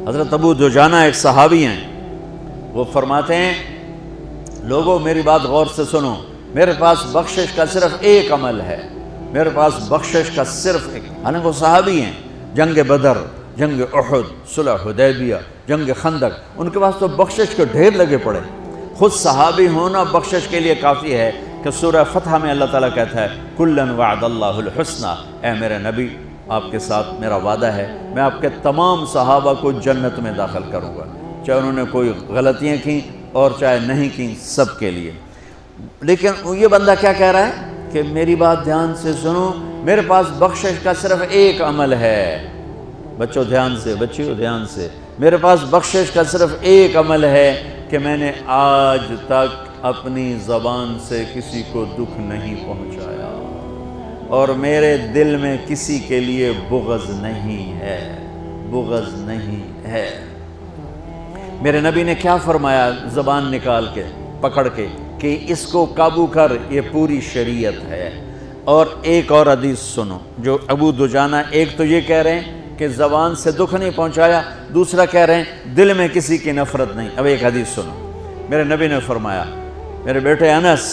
حضرت ابو دجانہ ایک صحابی ہیں، وہ فرماتے ہیں لوگوں میری بات غور سے سنو، میرے پاس بخشش کا صرف ایک عمل ہے، میرے پاس بخشش کا صرف ایک، حالانکہ وہ صحابی ہیں، جنگ بدر، جنگ احد، صلح حدیبیہ، جنگ خندق، ان کے پاس تو بخشش کے ڈھیر لگے پڑے، خود صحابی ہونا بخشش کے لیے کافی ہے کہ سورہ فتح میں اللہ تعالیٰ کہتا ہے کُلًا وعد اللہ الحسنى، اے میرے نبی آپ کے ساتھ میرا وعدہ ہے میں آپ کے تمام صحابہ کو جنت میں داخل کروں گا، چاہے انہوں نے کوئی غلطیاں کیں اور چاہے نہیں کیں، سب کے لیے۔ لیکن یہ بندہ کیا کہہ رہا ہے کہ میری بات دھیان سے سنو، میرے پاس بخشش کا صرف ایک عمل ہے، بچوں دھیان سے، بچیوں دھیان سے، میرے پاس بخشش کا صرف ایک عمل ہے کہ میں نے آج تک اپنی زبان سے کسی کو دکھ نہیں پہنچایا اور میرے دل میں کسی کے لیے بغض نہیں ہے، بغض نہیں ہے۔ میرے نبی نے کیا فرمایا زبان نکال کے پکڑ کے کہ اس کو قابو کر، یہ پوری شریعت ہے۔ اور ایک اور حدیث سنو جو ابو دجانہ، ایک تو یہ کہہ رہے ہیں کہ زبان سے دکھ نہیں پہنچایا، دوسرا کہہ رہے ہیں دل میں کسی کی نفرت نہیں۔ اب ایک حدیث سنو، میرے نبی نے فرمایا میرے بیٹے انس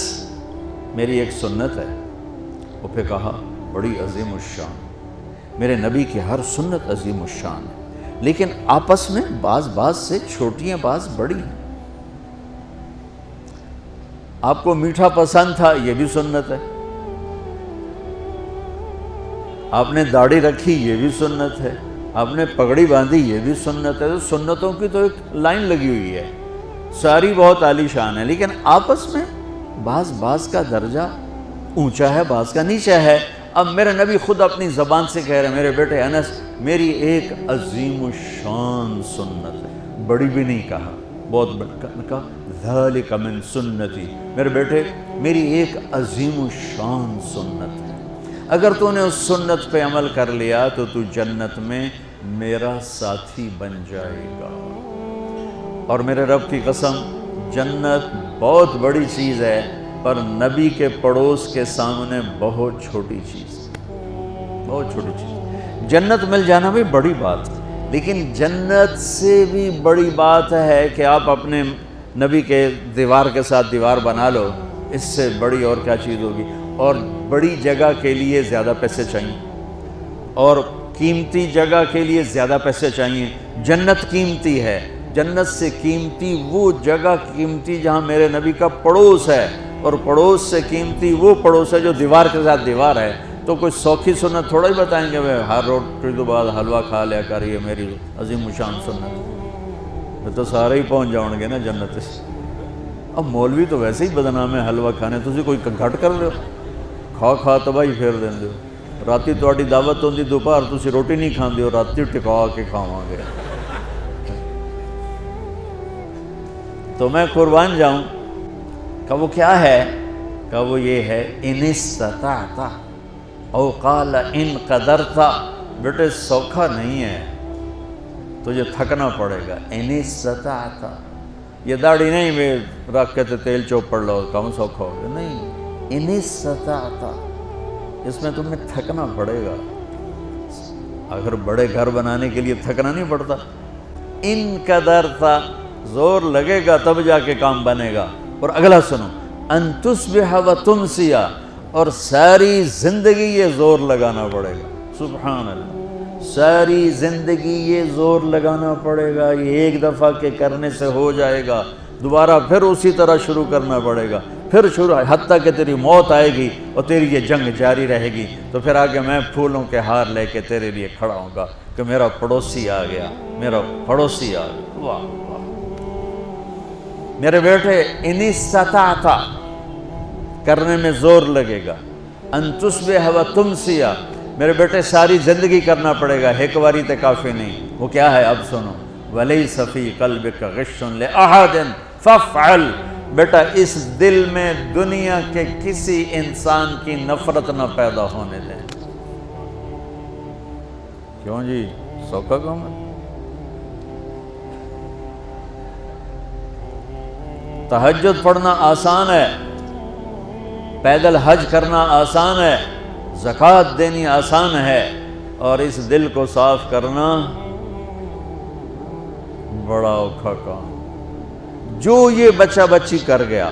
میری ایک سنت ہے، وہ پہ کہا بڑی عظیم الشان، میرے نبی کی ہر سنت عظیم الشان ہے، لیکن آپس میں بعض سے چھوٹی ہیں، بعض بڑی ہیں۔ آپ کو میٹھا پسند تھا، یہ بھی سنت ہے، آپ نے داڑھی رکھی، یہ بھی سنت ہے، آپ نے پگڑی باندھی، یہ بھی سنت ہے۔ تو سنتوں کی تو ایک لائن لگی ہوئی ہے، ساری بہت عالی شان ہے، لیکن آپس میں بعض کا درجہ اونچا ہے، بعض کا نیچا ہے۔ اب میرے نبی خود اپنی زبان سے کہہ رہے ہیں میرے بیٹے انس میری ایک عظیم الشان سنت ہے، بڑی بھی نہیں کہا، بہت کہا ذالک من سنتی، میرے بیٹے میری ایک عظیم الشان سنت ہے، اگر تو نے اس سنت پہ عمل کر لیا تو تو جنت میں میرا ساتھی بن جائے گا۔ اور میرے رب کی قسم جنت بہت بڑی چیز ہے، پر نبی کے پڑوس کے سامنے بہت چھوٹی چیز، بہت چھوٹی چیز۔ جنت مل جانا بھی بڑی بات ہے، لیکن جنت سے بھی بڑی بات ہے کہ آپ اپنے نبی کے دیوار کے ساتھ دیوار بنا لو، اس سے بڑی اور کیا چیز ہوگی۔ اور بڑی جگہ کے لیے زیادہ پیسے چاہیے، اور قیمتی جگہ کے لیے زیادہ پیسے چاہیے۔ جنت قیمتی ہے، جنت سے قیمتی وہ جگہ قیمتی جہاں میرے نبی کا پڑوس ہے، اور پڑوس سے قیمتی وہ پڑوس ہے جو دیوار کے ساتھ دیوار ہے۔ تو کوئی سوکھی سنت تھوڑا ہی بتائیں گے میں ہر روٹی کے بعد حلوہ کھا لیا کر، یہ میری عظیم الشان سنت، میں تو سارے ہی پہنچ جاؤں گے نا جنت سے۔ اب مولوی تو ویسے ہی بدنام ہے حلوہ کھانے، تسی کوئی گھٹ کر لو، کھا تباہی پھیر دیں دو، راتی تہاڈی دعوت ہوندی دوپہر تسی روٹی نہیں کھاندے ہو، راتی ٹکا کے کھاواں گے۔ تو میں قربان جاؤں کہ وہ کیا ہے، کہ وہ یہ ہے ان استطعت او قال ان قدرت، بیٹے سوکھا نہیں ہے، تجھے تھکنا پڑے گا۔ ان استطعت، یہ داڑھی نہیں میں رکھ کے تیل چوپڑ لو کم سوکھا ہوگا، نہیں، ان استطعت، اس میں تمہیں تھکنا پڑے گا۔ اگر بڑے گھر بنانے کے لیے تھکنا نہیں پڑتا، ان قدرت، زور لگے گا تب جا کے کام بنے گا۔ اور اگلا سنو، ان تصبح و تمسی، اور ساری زندگی یہ زور لگانا پڑے گا۔ سبحان اللہ، ساری زندگی یہ زور لگانا پڑے گا، یہ ایک دفعہ کے کرنے سے ہو جائے گا، دوبارہ پھر اسی طرح شروع کرنا پڑے گا، پھر شروع، حتیٰ کہ تیری موت آئے گی اور تیری یہ جنگ جاری رہے گی، تو پھر آگے میں پھولوں کے ہار لے کے تیرے لیے کھڑا ہوں گا کہ میرا پڑوسی آ گیا، میرا پڑوسی آ گیا۔ واہ واہ، میرے بیٹے ان استطعت کرنے میں زور لگے گا، ان تصبح و تمسی، میرے بیٹے ساری زندگی کرنا پڑے گا، ایک واری تے کافی نہیں۔ وہ کیا ہے اب سنو، وَلَيْسَ فِي قَلْبِكَ غِشٌّ لِأَحَدٍ فَافْعَلْ، بیٹا اس دل میں دنیا کے کسی انسان کی نفرت نہ پیدا ہونے دیں۔ کیوں جی، سوکھا کام ہے؟ تہجد پڑھنا آسان ہے، پیدل حج کرنا آسان ہے، زکوٰۃ دینی آسان ہے اور اس دل کو صاف کرنا بڑا اوکھا کام۔ جو یہ بچہ بچی کر گیا،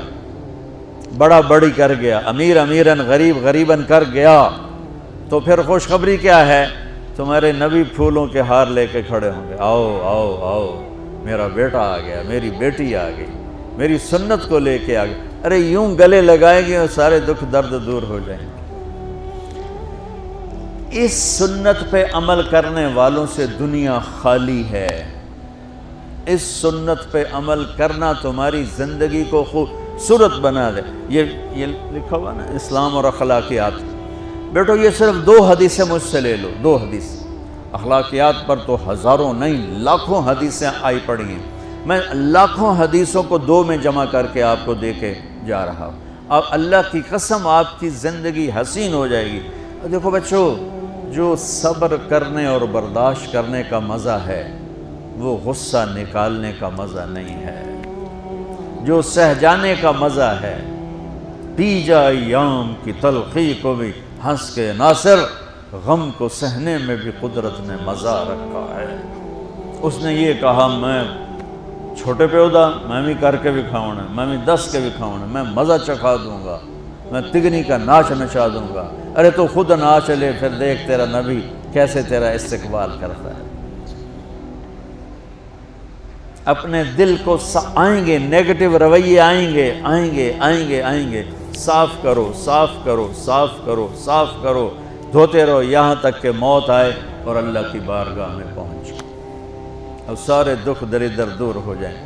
بڑا بڑی کر گیا، امیر امیرن غریب غریبن کر گیا، تو پھر خوشخبری کیا ہے؟ تمہارے نبی پھولوں کے ہار لے کے کھڑے ہوں گے، آؤ آؤ آؤ میرا بیٹا آ گیا، میری بیٹی آ گئی، میری سنت کو لے کے آ گئی۔ ارے یوں گلے لگائے گے اور سارے دکھ درد دور ہو جائیں گے۔ اس سنت پہ عمل کرنے والوں سے دنیا خالی ہے۔ اس سنت پہ عمل کرنا تمہاری زندگی کو خوبصورت بنا دے۔ یہ لکھا ہوا نا اسلام اور اخلاقیات۔ بیٹو یہ صرف 2 حدیثیں مجھ سے لے لو، 2 حدیث۔ اخلاقیات پر تو ہزاروں نہیں لاکھوں حدیثیں آئی پڑی ہیں۔ میں لاکھوں حدیثوں کو 2 میں جمع کر کے آپ کو دے کے جا رہا ہوں۔ اب اللہ کی قسم آپ کی زندگی حسین ہو جائے گی۔ دیکھو بچوں، جو صبر کرنے اور برداشت کرنے کا مزہ ہے وہ غصہ نکالنے کا مزہ نہیں ہے۔ جو سہ جانے کا مزہ ہے، پی جا ایام کی تلخی کو بھی ہنس کے ناصر، غم کو سہنے میں بھی قدرت نے مزہ رکھا ہے۔ اس نے یہ کہا میں چھوٹے پہ ہودا میں بھی کر کے بھی کھاؤں، میں بھی 10 کے بھی کھاؤں، میں مزہ چکھا دوں گا، میں تگنی کا ناچ نچا دوں گا۔ ارے تو خود ناچ لے، پھر دیکھ تیرا نبی کیسے تیرا استقبال کرتا ہے۔ اپنے دل کو آئیں گے نیگیٹو رویے، آئیں گے آئیں گے آئیں گے آئیں گے، صاف کرو صاف کرو صاف کرو صاف کرو، دھوتے رہو یہاں تک کہ موت آئے اور اللہ کی بارگاہ میں پہنچ، اور سارے دکھ دریدر دور ہو جائیں۔